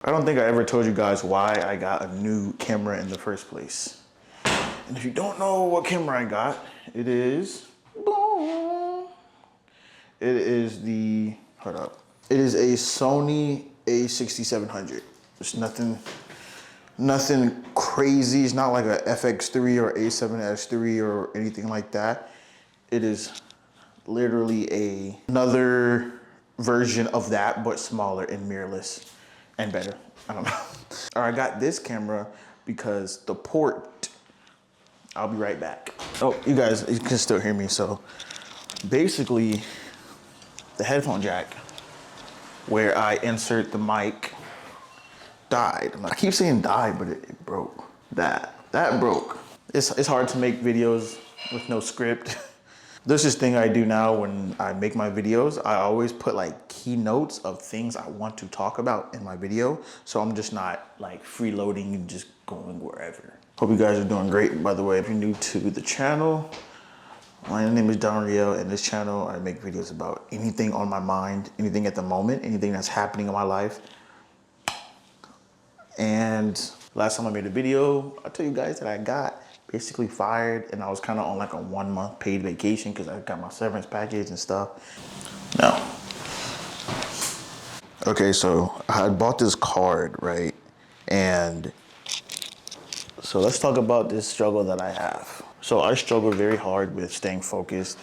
I don't think I ever told you guys why I got a new camera in the first place. And if you don't know what camera I got, it is hold up. It is a Sony a6700. There's nothing crazy. It's not like a FX3 or A7S3 or anything like that. It is literally another version of that, but smaller and mirrorless and better. I don't know. Or I got this camera because the port, I'll be right back. Oh, you guys, you can still hear me. So basically the headphone jack where I insert the mic died. I keep saying died, but it broke. That broke. It's hard to make videos with no script. There's this thing I do now when I make my videos. I always put like keynotes of things I want to talk about in my video. So I'm just not like freeloading and just going wherever. Hope you guys are doing great. By the way, if you're new to the channel, my name is Don Riel, and this channel I make videos about anything on my mind, anything at the moment, anything that's happening in my life. And last time I made a video, I tell you guys that I got basically fired, and I was kind of on like a 1 month paid vacation because I got my severance package and stuff. Now, okay, so I bought this card, right? And so let's talk about this struggle that I have. So I struggle very hard with staying focused.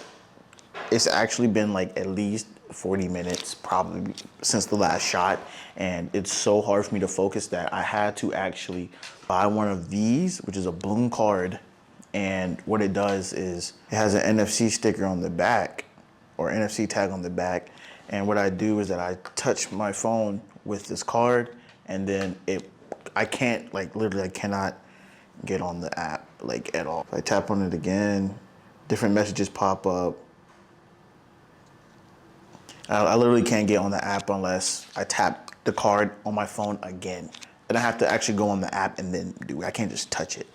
It's actually been like at least 40 minutes probably since the last shot, and it's so hard for me to focus that I had to actually buy one of these, which is a Bloom card. And what it does is it has an NFC sticker on the back, or NFC tag on the back. And what I do is that I touch my phone with this card, and then I can't, like literally I cannot get on the app like at all. If I tap on it again, different messages pop up. I literally can't get on the app unless I tap the card on my phone again. And I have to actually go on the app and then do it. I can't just touch it.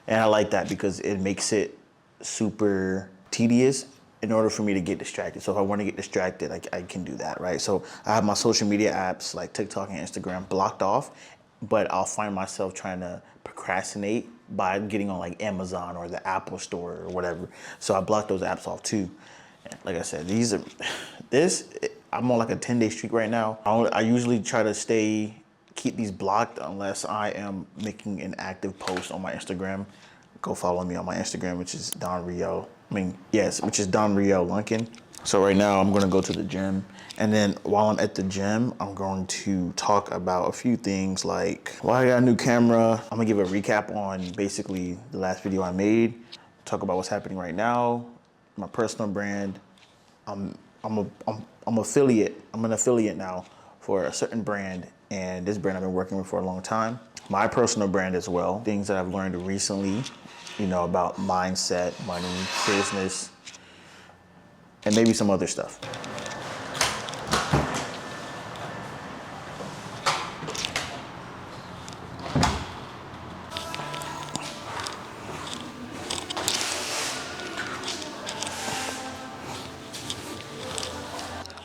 And I like that because it makes it super tedious in order for me to get distracted. So if I want to get distracted, I can do that, right? So I have my social media apps like TikTok and Instagram blocked off, but I'll find myself trying to procrastinate by getting on like Amazon or the Apple store or whatever. So I block those apps off too. Like I said, I'm on like a 10-day streak right now. I usually try to keep these blocked unless I am making an active post on my Instagram. Go follow me on my Instagram, which is Don Riel. Which is Don Riel Lunkin. So right now I'm gonna go to the gym, and then while I'm at the gym, I'm going to talk about a few things like why I got a new camera. I'm gonna give a recap on basically the last video I made, talk about what's happening right now, my personal brand. I'm an affiliate now for a certain brand, and this brand I've been working with for a long time. My personal brand as well, things that I've learned recently, about mindset, money, business, and maybe some other stuff.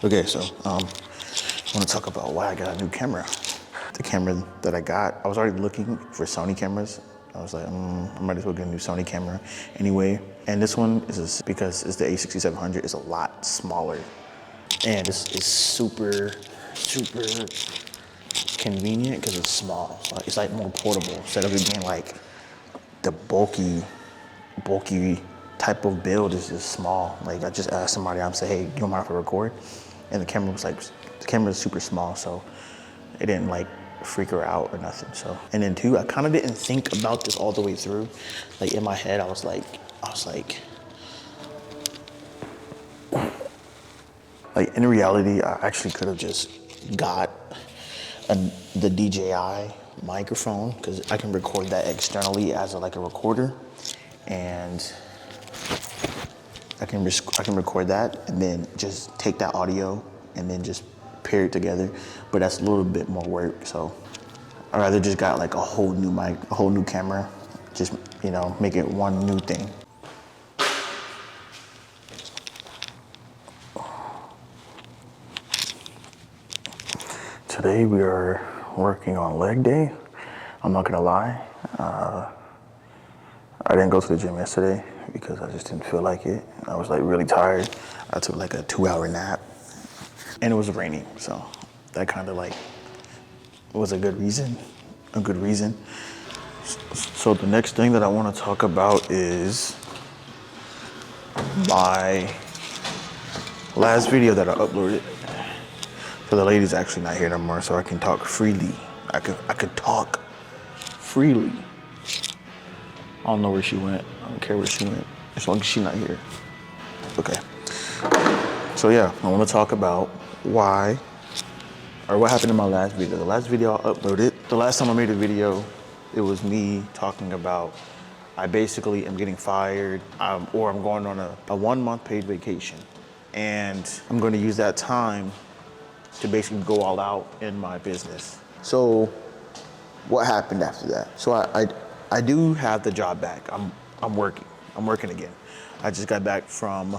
Okay, so I want to talk about why I got a new camera. The camera that I got, I was already looking for Sony cameras. I was like, I might as well get a new Sony camera anyway. And this one is because it's the a6700, it's a lot smaller. And it's super, super convenient because it's small. So it's like more portable instead of it being like the bulky type of build is just small. Like I just asked somebody, I'm saying, hey, you don't mind if I record? And the camera is super small, so it didn't like freak her out or nothing. So, and then two, I kind of didn't think about this all the way through. Like in my head, I was like, in reality, I actually could have just got the DJI microphone because I can record that externally as a recorder, and I can record that and then just take that audio and then just pair it together. But that's a little bit more work, so I'd rather just got like a whole new mic, a whole new camera, just make it one new thing. Today we are working on leg day. I'm not gonna lie. I didn't go to the gym yesterday because I just didn't feel like it. I was like really tired. I took like a 2-hour nap and it was raining. So that kind of like was a good reason. So the next thing that I want to talk about is my last video that I uploaded. So the lady's actually not here no more, so I can talk freely. I could talk freely. I don't know where she went. I don't care where she went, as long as she's not here. Okay. So yeah, I want to talk about what happened in my last video. The last video I uploaded, the last time I made a video, it was me talking about I basically am getting fired, or I'm going on a 1-month paid vacation. And I'm going to use that time to basically go all out in my business. So what happened after that? So I do have the job back. I'm working again. I just got back from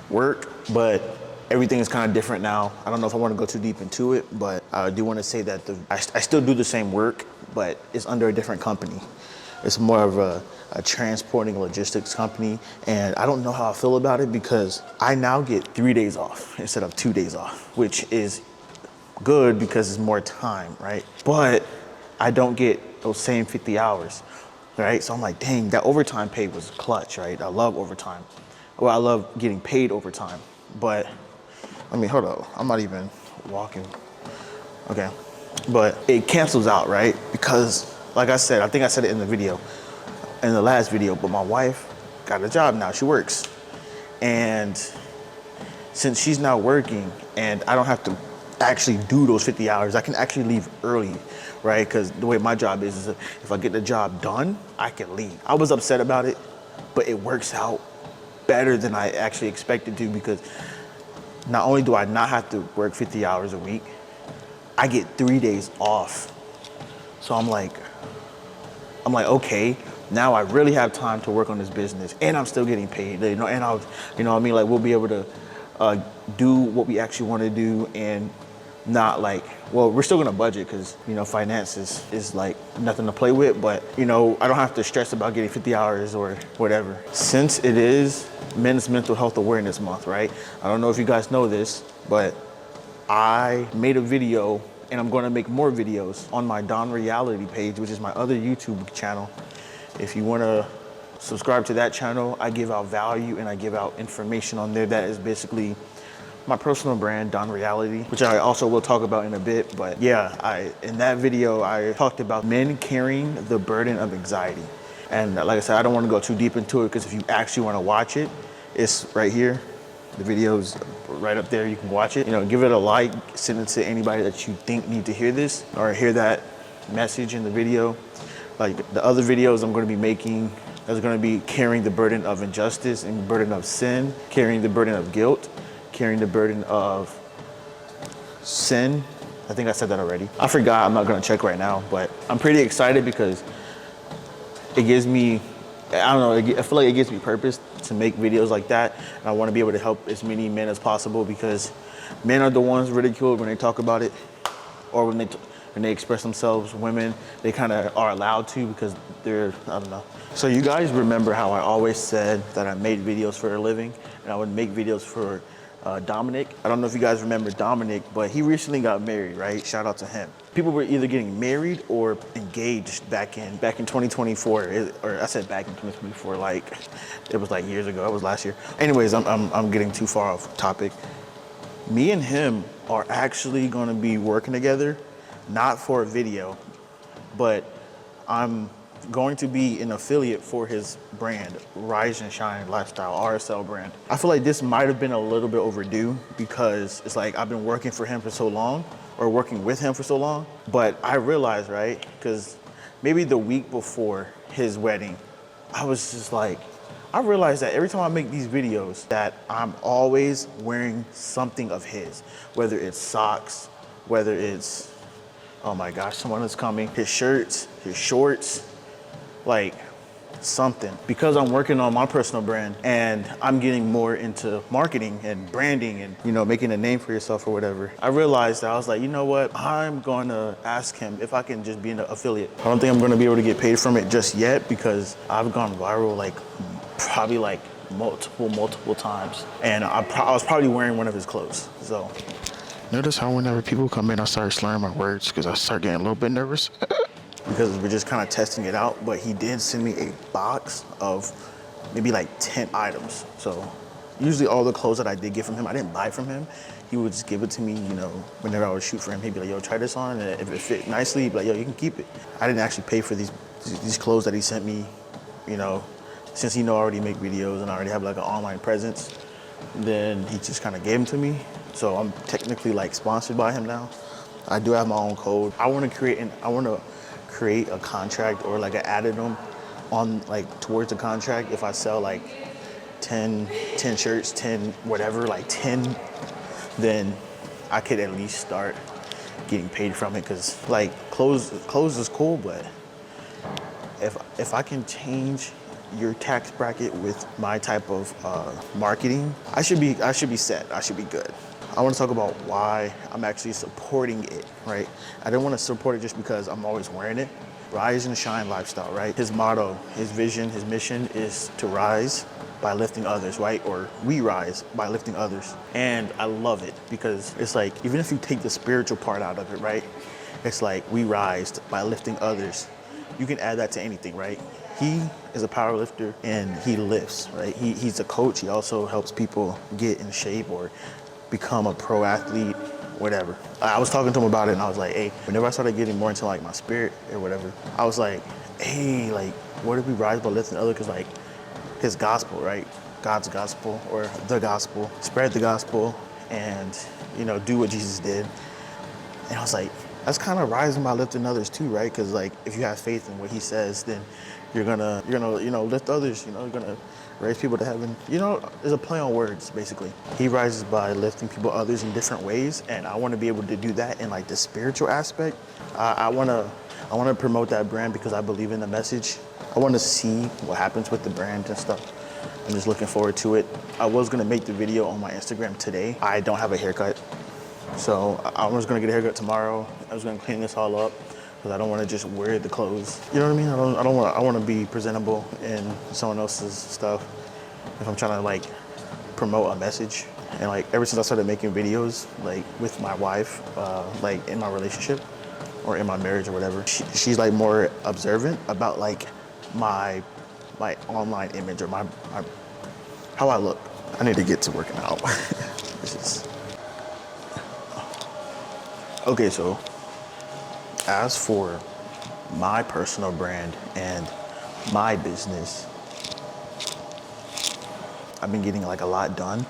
work, but everything is kind of different now. I don't know if I want to go too deep into it, but I do want to say that I still do the same work, but it's under a different company. It's more of a transporting logistics company, and I don't know how I feel about it because I now get 3 days off instead of 2 days off, which is good because it's more time, right? But I don't get those same 50 hours, right? So I'm like, dang, that overtime pay was clutch, right? I love overtime. Well, I love getting paid overtime, but I mean, hold up, I'm not even walking. Okay, but it cancels out, right? Because like I said, I think I said it in the last video, but my wife got a job now, she works. And since she's not working and I don't have to actually do those 50 hours, I can actually leave early, right? Because the way my job is if I get the job done, I can leave. I was upset about it, but it works out better than I actually expected to, because not only do I not have to work 50 hours a week, I get 3 days off. So I'm like, okay, now I really have time to work on this business, and I'm still getting paid, and I'll, what I mean, like, we'll be able to do what we actually want to do, and not like, well, we're still gonna budget because, finances is like nothing to play with, but, I don't have to stress about getting 50 hours or whatever. Since it is Men's Mental Health Awareness Month, right? I don't know if you guys know this, but I made a video, and I'm gonna make more videos on my Don Reality page, which is my other YouTube channel. If you wanna subscribe to that channel, I give out value and I give out information on there that is basically my personal brand, Don Reality, which I also will talk about in a bit. But yeah, in that video, I talked about men carrying the burden of anxiety. And like I said, I don't want to go too deep into it, because if you actually want to watch it, it's right here. The video's right up there, you can watch it. Give it a like, send it to anybody that you think need to hear this or hear that message in the video. Like the other videos I'm gonna be making, there's gonna be carrying the burden of injustice and the burden of sin, carrying the burden of guilt, carrying the burden of sin. I think I said that already. I forgot, I'm not gonna check right now, but I'm pretty excited because it gives me, I don't know, I feel like it gives me purpose to make videos like that. And I wanna be able to help as many men as possible, because men are the ones ridiculed when they talk about it, or when they express themselves. Women, they kind of are allowed to because they're, I don't know. So you guys remember how I always said that I made videos for a living, and I would make videos for Dominic. I don't know if you guys remember Dominic, but he recently got married, right? Shout out to him. People were either getting married or engaged back in 2024. Or I said back in 2024, like it was like years ago. It was last year. Anyways, I'm getting too far off topic. Me and him are actually going to be working together, not for a video, but I'm going to be an affiliate for his brand, Rise and Shine Lifestyle, RSL brand. I feel like this might have been a little bit overdue, because it's like I've been working for him for so long, or working with him for so long. But I realized, right, because maybe the week before his wedding, I was just like, I realized that every time I make these videos that I'm always wearing something of his, whether it's socks, whether it's, oh my gosh, someone is coming, his shirts, his shorts, like something. Because I'm working on my personal brand and I'm getting more into marketing and branding and, you know, making a name for yourself or whatever, I realized that I was like, you know what, I'm gonna ask him if I can just be an affiliate. I don't think I'm gonna be able to get paid from it just yet because I've gone viral like probably like multiple times. And I was probably wearing one of his clothes, so. Notice how whenever people come in, I start slurring my words because I start getting a little bit nervous. Because we're just kind of testing it out, but he did send me a box of maybe like 10 items. So usually all the clothes that I did get from him, I didn't buy from him. He would just give it to me, you know, whenever I would shoot for him, he'd be like, yo, try this on. And if it fit nicely, he'd be like, yo, you can keep it. I didn't actually pay for these clothes that he sent me, you know, since he know I already make videos and I already have like an online presence, then he just kind of gave them to me. So I'm technically like sponsored by him now. I do have my own code. I want to create a contract or like an addendum on like towards the contract. If I sell like 10 shirts, 10 whatever, like 10, then I could at least start getting paid from it. Cause like clothes is cool, but if I can change your tax bracket with my type of marketing, I should be set. I should be good. I want to talk about why I'm actually supporting it, right? I don't want to support it just because I'm always wearing it. Rise and shine lifestyle, right? His motto, his vision, his mission is to rise by lifting others, right? Or we rise by lifting others. And I love it because it's like, even if you take the spiritual part out of it, right? It's like we rise by lifting others. You can add that to anything, right? He is a power lifter and he lifts, right? He's a coach. He also helps people get in shape or become a pro athlete, whatever. I was talking to him about it and I was like, hey, whenever I started getting more into like my spirit or whatever, I was like, hey, like, what if we rise by lifting others? Cause like his gospel, right? God's gospel or the gospel, spread the gospel and, you know, do what Jesus did. And I was like, that's kind of rising by lifting others too, right? Cause like, if you have faith in what he says, then you're gonna, you know, lift others, you know, you're gonna raise people to heaven. You know, there's a play on words, basically. He rises by lifting people, others in different ways. And I want to be able to do that in like the spiritual aspect. I want to promote that brand because I believe in the message. I want to see what happens with the brand and stuff. I'm just looking forward to it. I was going to make the video on my Instagram today. I don't have a haircut. So I was going to get a haircut tomorrow. I was going to clean this all up because I don't want to just wear the clothes. You know what I mean? I want to be presentable in someone else's stuff. If I'm trying to like promote a message. And like ever since I started making videos like with my wife, like in my relationship or in my marriage or whatever, she's like more observant about like my online image or my how I look. I need to get to working out. Okay, so as for my personal brand and my business, I've been getting like a lot done,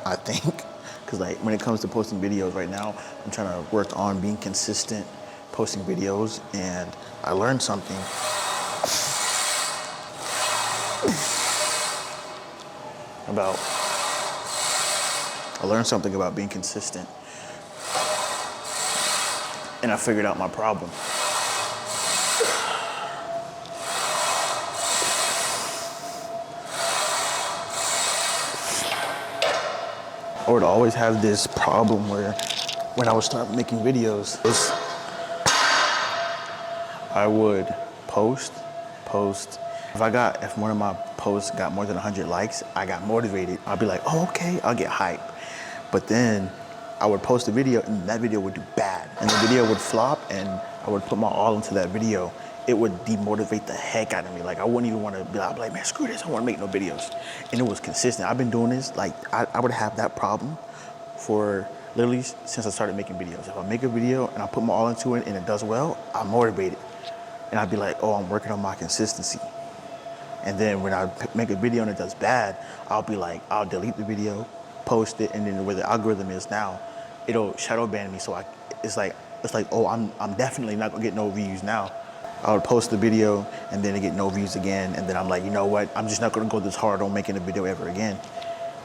I think. Cause like when it comes to posting videos right now, I'm trying to work on being consistent, posting videos, and I learned something. about being consistent. And I figured out my problem. I would always have this problem where when I would start making videos, I would post. If one of my posts got more than 100 likes, I got motivated. I'd be like, oh, okay, I'll get hype. But then I would post a video and that video would do bad. And the video would flop and I would put my all into that video. It would demotivate the heck out of me. Like I wouldn't even want to be like, man, screw this, I don't want to make no videos. And it was consistent. I've been doing this, like I would have that problem for literally since I started making videos. If I make a video and I put my all into it and it does well, I'm motivated. And I'd be like, oh, I'm working on my consistency. And then when I make a video and it does bad, I'll be like, I'll delete the video, post it, and then where the algorithm is now, it'll shadow ban me. So it's like, oh, I'm definitely not gonna get no views now. I would post the video and then I get no views again. And then I'm like, you know what? I'm just not gonna go this hard on making a video ever again.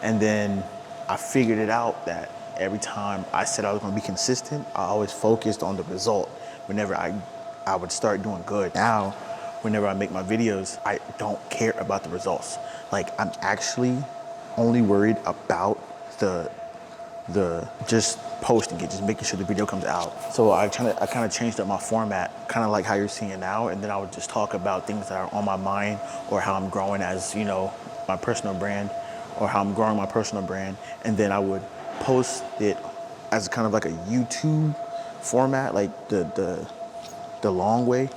And then I figured it out that every time I said I was gonna be consistent, I always focused on the result whenever I would start doing good. Now, whenever I make my videos, I don't care about the results. Like, I'm actually only worried about the just posting it, just making sure the video comes out. So I kind of changed up my format, kind of like how you're seeing now, and then I would just talk about things that are on my mind, or how I'm growing as, you know, my personal brand, or how I'm growing my personal brand, and then I would post it as kind of like a YouTube format, like the long way.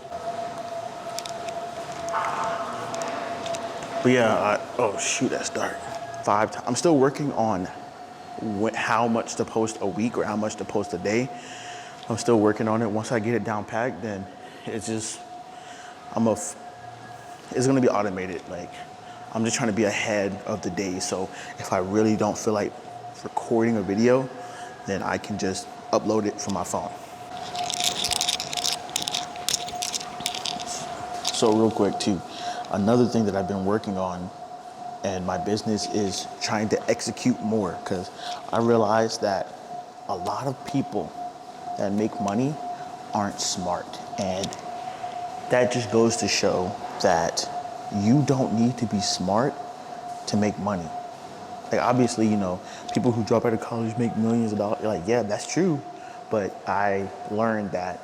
But yeah, oh shoot, that's dark. I'm still working on how much to post a week or how much to post a day. I'm still working on it. Once I get it down packed, then it's just, it's gonna be automated. Like, I'm just trying to be ahead of the day. So if I really don't feel like recording a video, then I can just upload it from my phone. So real quick too, another thing that I've been working on and my business is trying to execute more, because I realized that a lot of people that make money aren't smart. And that just goes to show that you don't need to be smart to make money. Like, obviously, you know, people who drop out of college make millions of dollars. You're like, yeah, that's true. But I learned that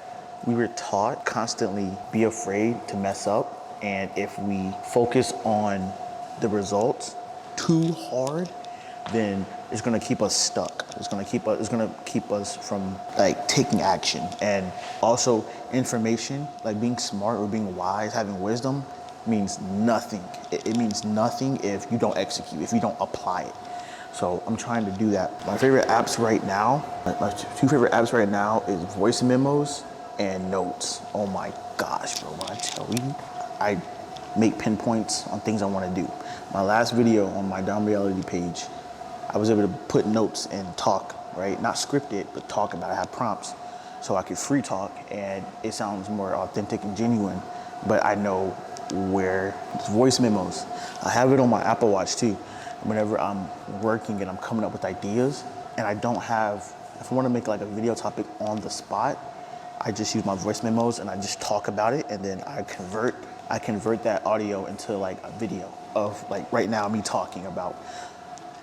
we were taught constantly be afraid to mess up. And if we focus on the results too hard, then it's gonna keep us stuck. It's gonna keep us from like taking action. And also, information, like being smart or being wise, having wisdom, means nothing. It means nothing if you don't execute, if you don't apply it. So I'm trying to do that. My favorite apps right now, my two favorite apps right now is Voice Memos and Notes. Oh my gosh, bro, when I tell you, I make pinpoints on things I wanna do. My last video on my Dom Reality page, I was able to put notes and talk, right? Not script it, but talk about it. I have prompts so I could free talk and it sounds more authentic and genuine, but I know where it's Voice Memos. I have it on my Apple Watch too. Whenever I'm working and I'm coming up with ideas and I don't have, if I want to make like a video topic on the spot, I just use my Voice Memos and I just talk about it, and then I convert that audio into like a video of, like, right now me talking about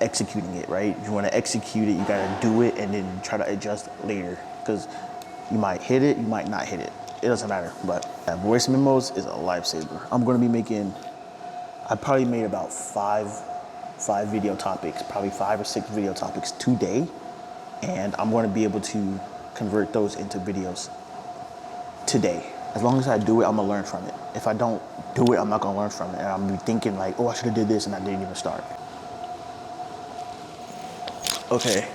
executing it, right? If you want to execute it, you got to do it and then try to adjust later, because you might hit it, you might not hit it. It doesn't matter, but Voice Memos is a lifesaver. I'm going to be making, I probably made about five video topics, probably 5 or 6 video topics today, and I'm going to be able to convert those into videos today. As long as I do it, I'm gonna learn from it. If I don't do it, I'm not gonna learn from it. And I'm gonna be thinking like, oh, I should have did this, and I didn't even start. Okay,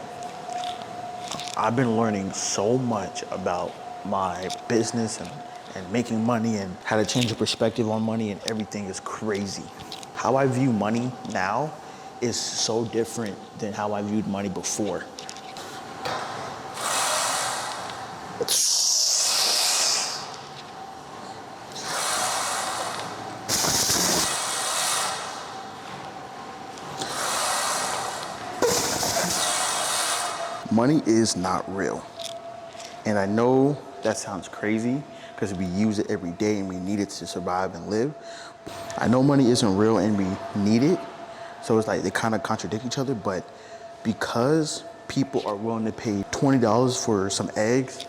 I've been learning so much about my business and making money and how to change your perspective on money, and everything is crazy. How I view money now is so different than how I viewed money before. Money is not real. And I know that sounds crazy because we use it every day and we need it to survive and live. I know money isn't real and we need it. So it's like they kind of contradict each other, but because people are willing to pay $20 for some eggs,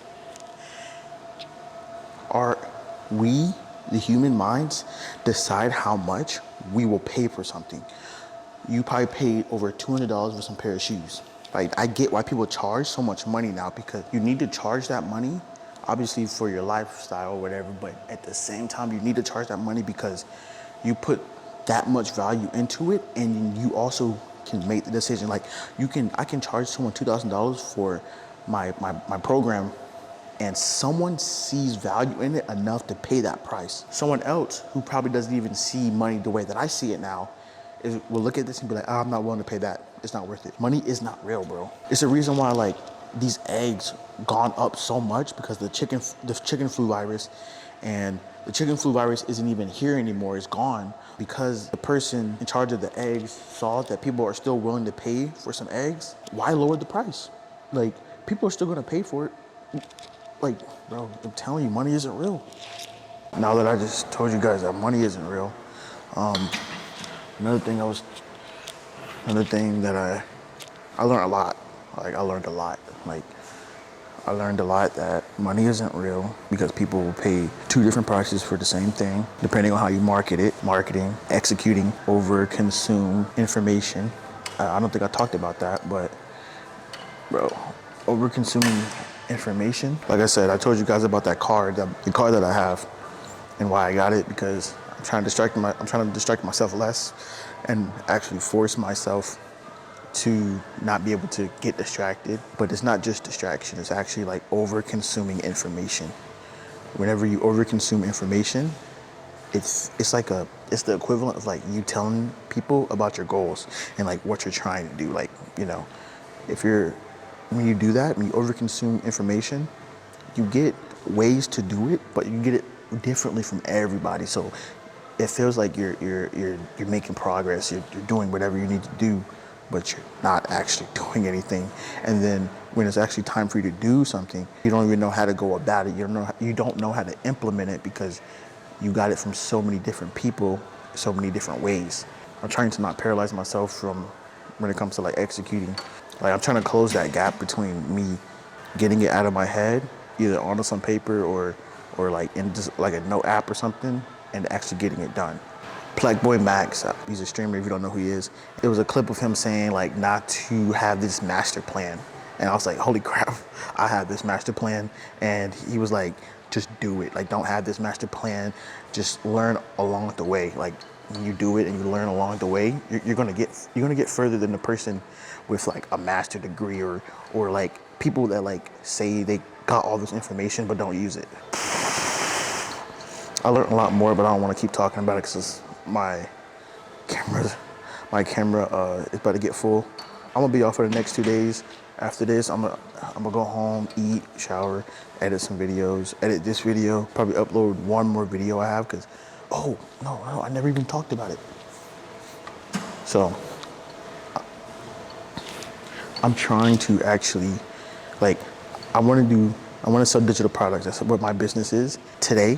we, the human minds, decide how much we will pay for something. You probably paid over $200 for some pair of shoes. Like, I get why people charge so much money now, because you need to charge that money, obviously for your lifestyle or whatever, but at the same time, you need to charge that money because you put that much value into it, and you also can make the decision. Like, I can charge someone $2,000 for my program, and someone sees value in it enough to pay that price. Someone else who probably doesn't even see money the way that I see it now will look at this and be like, oh, I'm not willing to pay that. It's not worth it. Money is not real, bro. It's the reason why, like, these eggs gone up so much, because the chicken flu virus, and the chicken flu virus isn't even here anymore. It's gone because the person in charge of the eggs saw that people are still willing to pay for some eggs. Why lower the price? Like, people are still gonna pay for it. Like, bro, I'm telling you, money isn't real. Now that I just told you guys that money isn't real, another thing that I learned a lot. Like I learned a lot. Like I learned a lot that money isn't real because people will pay two different prices for the same thing, depending on how you market it. Marketing, executing, over consume information. I don't think I talked about that, but bro, over consuming information. Like I said, I told you guys about that card, the card that I have, and why I got it because I'm trying to distract myself less, and actually force myself to not be able to get distracted. But it's not just distraction, it's actually like over consuming information. Whenever you over consume information, it's the equivalent of like you telling people about your goals and like what you're trying to do. Like, you know, when you do that, when you over consume information, you get ways to do it, but you get it differently from everybody. So it feels like you're making progress, you're doing whatever you need to do, but you're not actually doing anything. And then when it's actually time for you to do something, you don't even know how to go about it. You don't know how to implement it because you got it from so many different people, so many different ways. I'm trying to not paralyze myself from when it comes to like executing. Like I'm trying to close that gap between me getting it out of my head, either on some paper or like in just like a note app or something, and actually getting it done. Blackboy Max, he's a streamer if you don't know who he is. It was a clip of him saying like not to have this master plan. And I was like, holy crap, I have this master plan. And he was like, just do it. Like don't have this master plan, just learn along the way. Like when you do it and you learn along the way, you're gonna get further than the person with like a master degree or like people that like say they got all this information but don't use it. I learned a lot more, but I don't want to keep talking about it because my camera is about to get full. I'm gonna be off for the next 2 days. After this, I'm gonna go home, eat, shower, edit some videos, edit this video, probably upload one more video I have because, oh, no, I never even talked about it. So, I'm trying to actually, like, I want to sell digital products. That's what my business is. Today,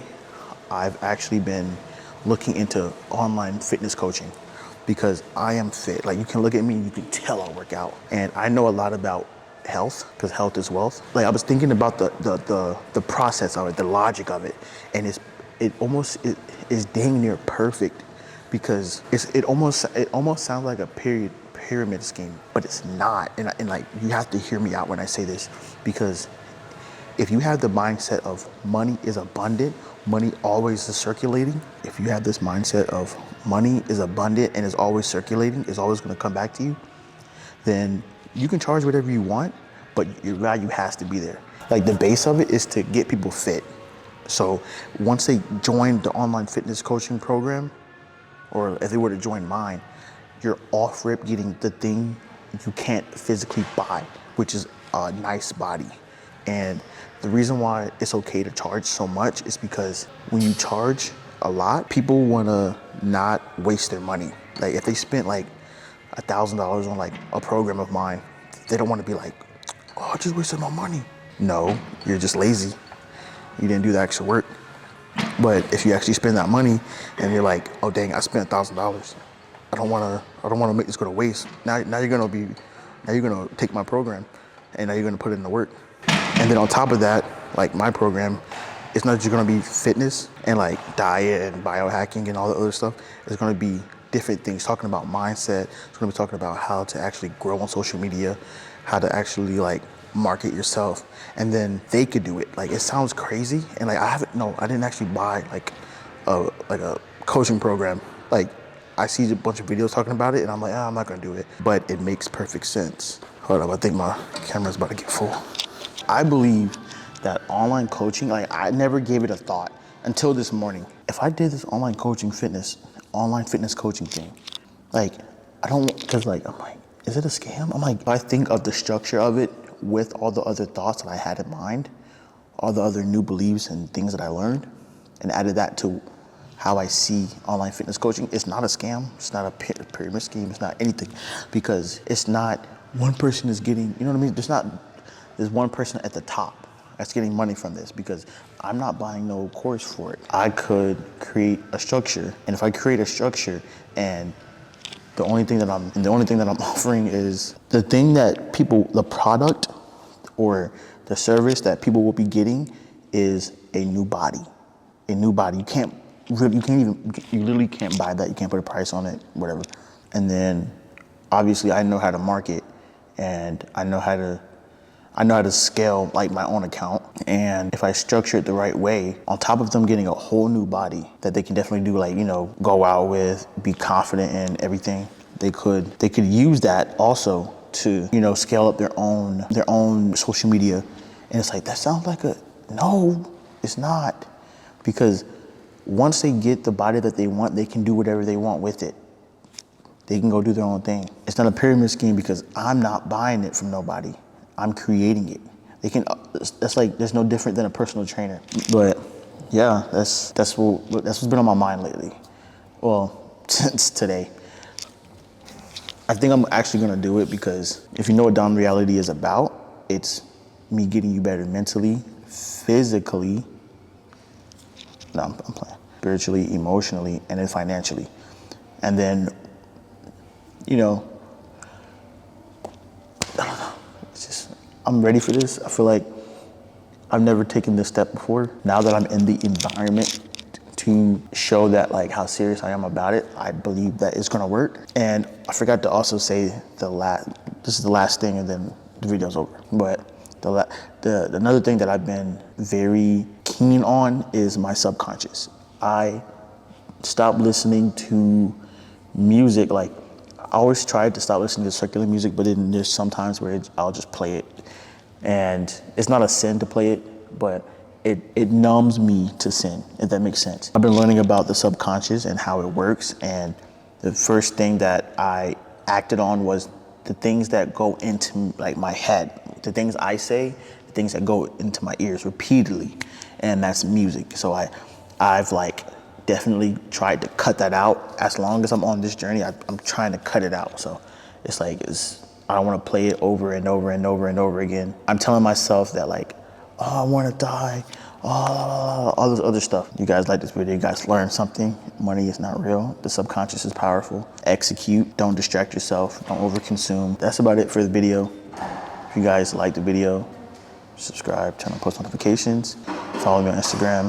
I've actually been looking into online fitness coaching because I am fit. Like you can look at me and you can tell I work out. And I know a lot about health because health is wealth. Like I was thinking about the process of it, the logic of it. And it is dang near perfect because it almost sounds like a pyramid scheme, but it's not. And like you have to hear me out when I say this because if you have the mindset of money is abundant, money always is circulating. If you have this mindset of money is abundant and is always circulating, is always gonna come back to you, then you can charge whatever you want, but your value has to be there. Like the base of it is to get people fit. So once they join the online fitness coaching program, or if they were to join mine, you're off rip getting the thing you can't physically buy, which is a nice body. And the reason why it's okay to charge so much is because when you charge a lot, people wanna not waste their money. Like if they spent like $1,000 on like a program of mine, they don't wanna be like, oh, I just wasted my money. No, you're just lazy. You didn't do the extra work. But if you actually spend that money and you're like, oh dang, I spent $1,000. I don't wanna make this go to waste. Now you're gonna take my program and now you're gonna put it in the work. And then on top of that, like my program, it's not just gonna be fitness and like diet and biohacking and all the other stuff. It's gonna be different things, talking about mindset. It's gonna be talking about how to actually grow on social media, how to actually like market yourself, and then they could do it. Like it sounds crazy, and like I didn't actually buy like a coaching program. Like I see a bunch of videos talking about it, and I'm like, I'm not gonna do it. But it makes perfect sense. Hold up, I think my camera's about to get full. I believe that online coaching, like I never gave it a thought until this morning. If I did this online fitness coaching thing, like I'm like, is it a scam? I'm like, if I think of the structure of it with all the other thoughts that I had in mind, all the other new beliefs and things that I learned, and added that to how I see online fitness coaching, it's not a scam, it's not a pyramid scheme, it's not anything, because it's not one person is getting, you know what I mean? There's one person at the top that's getting money from this, because I'm not buying no course for it. I could create a structure, and if I create a structure and the only thing that I'm offering is the thing that people, the product or the service that people will be getting is a new body. A new body. You literally can't buy that. You can't put a price on it, whatever. And then obviously I know how to market, and I know how to scale like my own account. And if I structure it the right way, on top of them getting a whole new body that they can definitely do, like, you know, go out with, be confident in everything, they could use that also to, you know, scale up their own social media. And it's like, that sounds like no, it's not. Because once they get the body that they want, they can do whatever they want with it. They can go do their own thing. It's not a pyramid scheme because I'm not buying it from nobody. I'm creating it. They can. That's like, there's no different than a personal trainer. But yeah, that's what's been on my mind lately. Well, since today. I think I'm actually gonna do it because if you know what Dom Reality is about, it's me getting you better mentally, physically. No, I'm playing. Spiritually, emotionally, and then financially. And then, you know, I don't know. It's just, I'm ready for this. I feel like I've never taken this step before. Now that I'm in the environment to show that, like, how serious I am about it, I believe that it's gonna work. And I forgot to also say this is the last thing, and then the video's over. But another thing that I've been very keen on is my subconscious. I stopped listening to music. Like, I always tried to stop listening to secular music, but then there's sometimes where I'll just play it. And it's not a sin to play it, but it numbs me to sin, if that makes sense. I've been learning about the subconscious and how it works, and the first thing that I acted on was the things that go into, like, my head, the things I say, the things that go into my ears repeatedly, and that's music. So I've like definitely tried to cut that out. As long as I'm on this journey, I'm trying to cut it out. So it's like, I don't want to play it over and over and over and over again. I'm telling myself that, like, oh, I want to die, oh, all this other stuff. You guys like this video, you guys learned something. Money is not real. The subconscious is powerful. Execute, don't distract yourself, don't overconsume. That's about it for the video. If you guys like the video, subscribe, turn on post notifications, follow me on Instagram,